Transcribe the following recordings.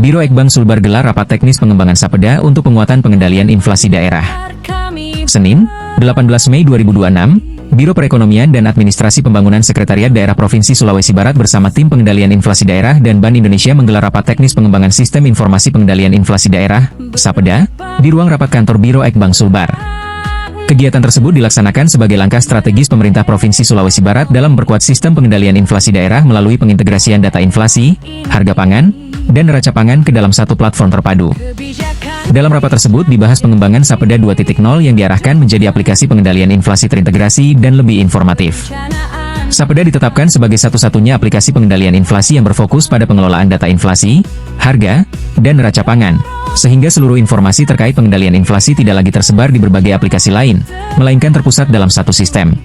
Biro Ekbank Sulbar gelar rapat teknis pengembangan Sapeda untuk penguatan pengendalian inflasi daerah. Senin, 18 Mei 2026, Biro Perekonomian dan Administrasi Pembangunan Sekretariat Daerah Provinsi Sulawesi Barat bersama tim pengendalian inflasi daerah dan Bank Indonesia menggelar rapat teknis pengembangan sistem informasi pengendalian inflasi daerah, Sapeda, di ruang rapat kantor Biro Ekbank Sulbar. Kegiatan tersebut dilaksanakan sebagai langkah strategis pemerintah Provinsi Sulawesi Barat dalam memperkuat sistem pengendalian inflasi daerah melalui pengintegrasian data inflasi, harga pangan, dan neraca pangan ke dalam satu platform terpadu. Dalam rapat tersebut dibahas pengembangan Sapeda 2.0 yang diarahkan menjadi aplikasi pengendalian inflasi terintegrasi dan lebih informatif. Sapeda ditetapkan sebagai satu-satunya aplikasi pengendalian inflasi yang berfokus pada pengelolaan data inflasi, harga, dan neraca pangan, sehingga seluruh informasi terkait pengendalian inflasi tidak lagi tersebar di berbagai aplikasi lain, melainkan terpusat dalam satu sistem.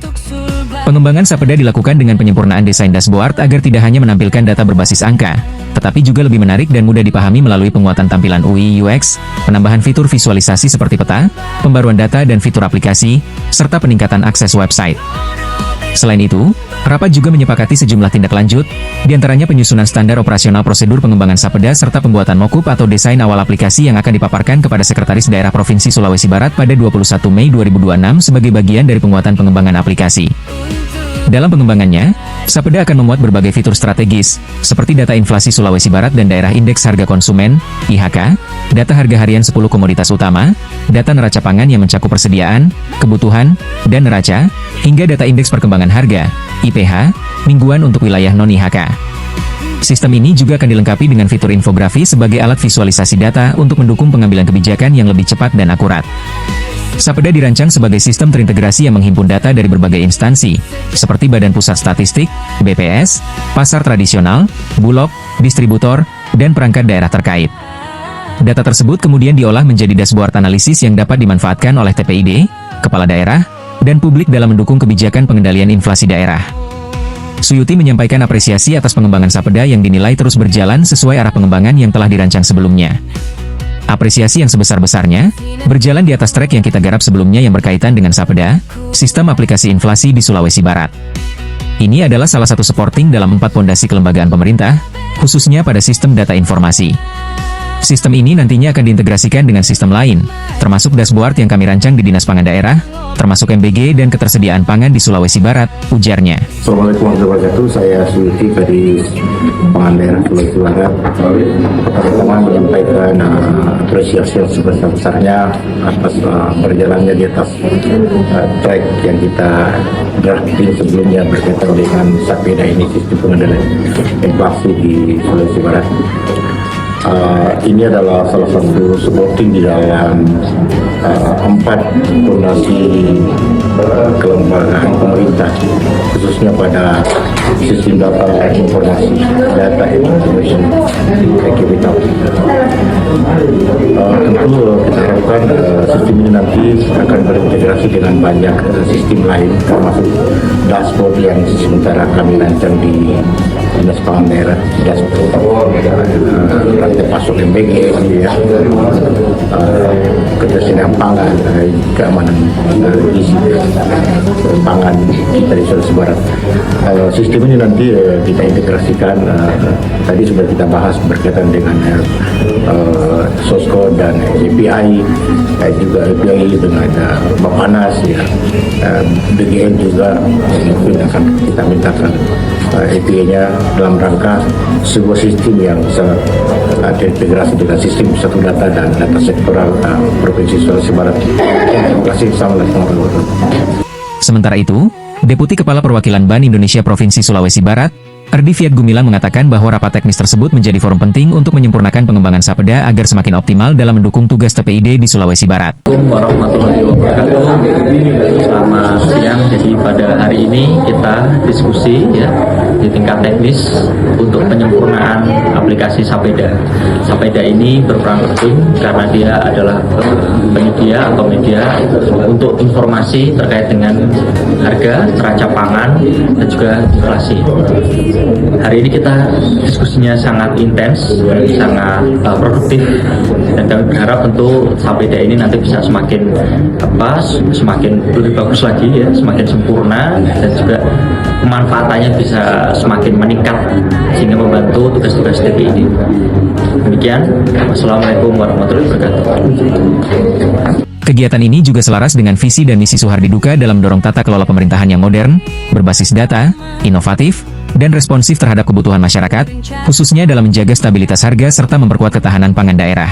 Pengembangan Sapeda dilakukan dengan penyempurnaan desain dashboard agar tidak hanya menampilkan data berbasis angka, tetapi juga lebih menarik dan mudah dipahami melalui penguatan tampilan UI UX, penambahan fitur visualisasi seperti peta, pembaruan data dan fitur aplikasi, serta peningkatan akses website. Selain itu, rapat juga menyepakati sejumlah tindak lanjut, diantaranya penyusunan standar operasional prosedur pengembangan Sapeda serta pembuatan mock-up atau desain awal aplikasi yang akan dipaparkan kepada Sekretaris Daerah Provinsi Sulawesi Barat pada 21 Mei 2026 sebagai bagian dari penguatan pengembangan aplikasi. Dalam pengembangannya, Sapeda akan memuat berbagai fitur strategis, seperti data inflasi Sulawesi Barat dan daerah indeks harga konsumen, IHK, data harga harian 10 komoditas utama, data neraca pangan yang mencakup persediaan, kebutuhan, dan neraca, hingga data indeks perkembangan harga, IPH, mingguan untuk wilayah non-IHK. Sistem ini juga akan dilengkapi dengan fitur infografi sebagai alat visualisasi data untuk mendukung pengambilan kebijakan yang lebih cepat dan akurat. Sapeda dirancang sebagai sistem terintegrasi yang menghimpun data dari berbagai instansi, seperti Badan Pusat Statistik, BPS, pasar tradisional, bulog, distributor, dan perangkat daerah terkait. Data tersebut kemudian diolah menjadi dashboard analisis yang dapat dimanfaatkan oleh TPID, kepala daerah, dan publik dalam mendukung kebijakan pengendalian inflasi daerah. Suyuti menyampaikan apresiasi atas pengembangan Sapeda yang dinilai terus berjalan sesuai arah pengembangan yang telah dirancang sebelumnya. Apresiasi yang sebesar-besarnya, berjalan di atas trek yang kita garap sebelumnya yang berkaitan dengan Sapeda, sistem aplikasi inflasi di Sulawesi Barat. Ini adalah salah satu supporting dalam 4 pondasi kelembagaan pemerintah, khususnya pada sistem data informasi. Sistem ini nantinya akan diintegrasikan dengan sistem lain, termasuk dashboard yang kami rancang di Dinas Pangan Daerah, termasuk MBG dan ketersediaan pangan di Sulawesi Barat, ujarnya. Assalamualaikum warahmatullahi wabarakatuh, saya Suyuti dari Pangan Daerah Sulawesi Barat. Pertama menyampaikan apresiasi yang sebesar-besarnya atas berjalannya di atas track yang kita gerakin sebelumnya berkaitan dengan Sapeda ini, sistem pengendalian inflasi di Sulawesi Barat. Ini adalah salah satu supporting di dalam 4 fondasi kelembagaan pemerintah, khususnya pada sistem data informasi, data information capital. Tentu kita harapkan sistem ini nanti akan berintegrasi dengan banyak sistem lain, termasuk dashboard yang sementara kami rancang di Dinas Pangan Daerah, dashboard rantai pasok MBG, ketersediaan pangan, keamanan gizi pangan kita di Sulawesi Barat. Sistem ini nanti kita integrasikan, tadi sudah kita bahas berkaitan dengan Sosko dan API, juga API dengan Bapanas, ya, BGN juga mungkin akan kita mintakan API-nya dalam rangka sebuah sistem yang terintegrasi dengan sistem satu data dan data sektoral Provinsi Sulawesi Barat. Terima kasih. Assalamualaikum. Sementara itu, Deputi Kepala Perwakilan Bank Indonesia Provinsi Sulawesi Barat, Erdi Fiat Gumilang mengatakan bahwa rapat teknis tersebut menjadi forum penting untuk menyempurnakan pengembangan Sapeda agar semakin optimal dalam mendukung tugas TPID di Sulawesi Barat. Warahmatullahi wabarakatuh. Selamat siang. Jadi pada hari ini kita diskusi ya di tingkat teknis untuk penyempurnaan aplikasi Sapeda. Sapeda ini berperan penting karena dia adalah penyedia atau media untuk informasi terkait dengan harga, neraca pangan, dan juga inflasi. Hari ini kita diskusinya sangat intens, sangat produktif, dan kami berharap tentu Sapeda ini nanti bisa semakin semakin lebih bagus lagi ya, semakin sempurna, dan juga kemanfaatannya bisa semakin meningkat sehingga membantu tugas-tugas TPI ini. Demikian, wassalamualaikum warahmatullahi wabarakatuh. Kegiatan ini juga selaras dengan visi dan misi Suhardi Duka dalam mendorong tata kelola pemerintahan yang modern, berbasis data, inovatif, dan responsif terhadap kebutuhan masyarakat, khususnya dalam menjaga stabilitas harga serta memperkuat ketahanan pangan daerah.